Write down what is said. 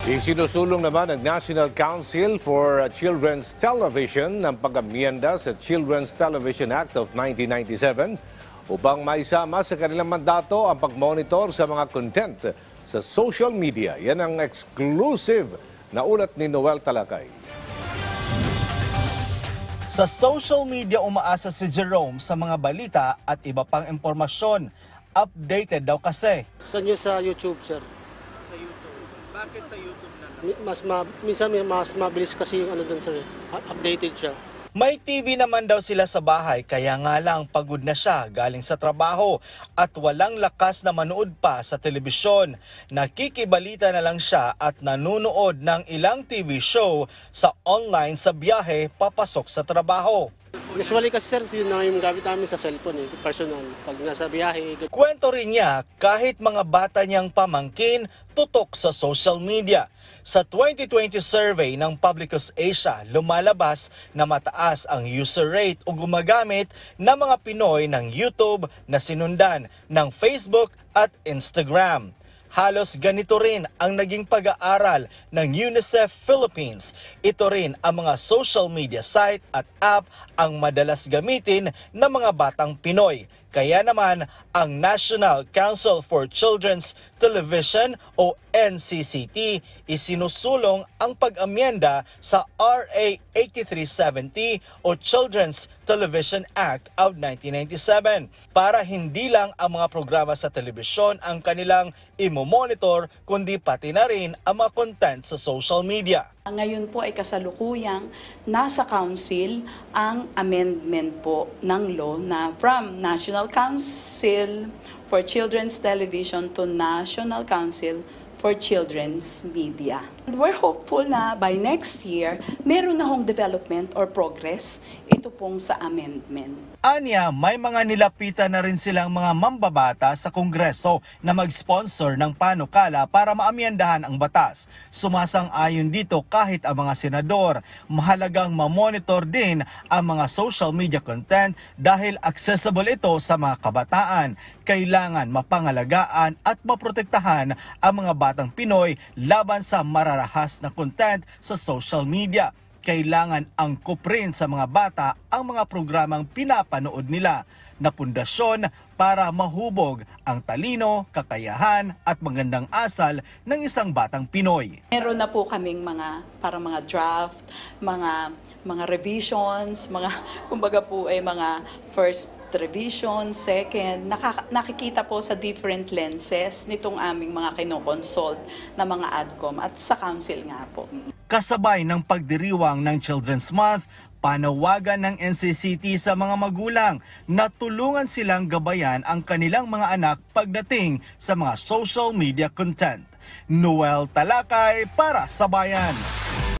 Isinusulong naman ng National Council for Children's Television ng pag-amyenda sa Children's Television Act of 1997 upang maisama sa kanilang mandato ang pag-monitor sa mga content sa social media. Yan ang exclusive na ulat ni Noel Talakay. Sa social media umaasa si Jerome sa mga balita at iba pang impormasyon. Updated daw kasi. Sa news sa YouTube, sir. Sa YouTube? Bakit sa YouTube na lang? Minsan mas mabilis kasi yung ano doon, sir. Updated siya. May TV naman daw sila sa bahay kaya nga lang pagod na siya galing sa trabaho at walang lakas na manood pa sa telebisyon. Nakikibalita na lang siya at nanunood ng ilang TV show sa online sa biyahe papasok sa trabaho. Usually kasi, sir, yun na yung gamit namin sa cellphone, personal. Pag nasa biyahe. Kwento rin niya kahit mga bata niyang pamangkin tutok sa social media. Sa 2020 survey ng Publicus Asia, lumalabas na mataas ang user rate o gumagamit ng mga Pinoy ng YouTube na sinundan ng Facebook at Instagram. Halos ganito rin ang naging pag-aaral ng UNICEF Philippines. Ito rin ang mga social media site at app ang madalas gamitin ng mga batang Pinoy. Kaya naman ang National Council for Children's Television o NCCT isinusulong ang pag-amyenda sa RA 8370 o Children's Television Act of 1997 para hindi lang ang mga programa sa telebisyon ang kanilang imo-monitor kundi pati na rin ang mga content sa social media. Ngayon po ay kasalukuyang nasa council ang amendment po ng law na from National Council for Children's Television to National Council for Children's Media. We're hopeful na by next year, meron na hong development or progress ito pong sa amendment. Anya, may mga nilapitan na rin silang mga mambabata sa Kongreso na mag-sponsor ng panukala para maamyandahan ang batas. Sumasang-ayon dito kahit ang mga senador. Mahalagang ma-monitor din ang mga social media content dahil accessible ito sa mga kabataan. Kailangan mapangalagaan at maprotektahan ang mga batang Pinoy laban sa mararahas na content sa social media. Kailangan angkop rin sa mga bata ang mga programang pinapanood nila na pundasyon para mahubog ang talino, kakayahan at magandang asal ng isang batang Pinoy. Meron na po kaming mga draft, mga revisions, kumbaga po ay mga first revision, second, nakikita po sa different lenses nitong aming mga kinoconsult na mga ADCOM at sa council nga po. Kasabay ng pagdiriwang ng Children's Month, panawagan ng NCCT sa mga magulang na tulungan silang gabayan ang kanilang mga anak pagdating sa mga social media content. Noel Talakay para sa Bayan.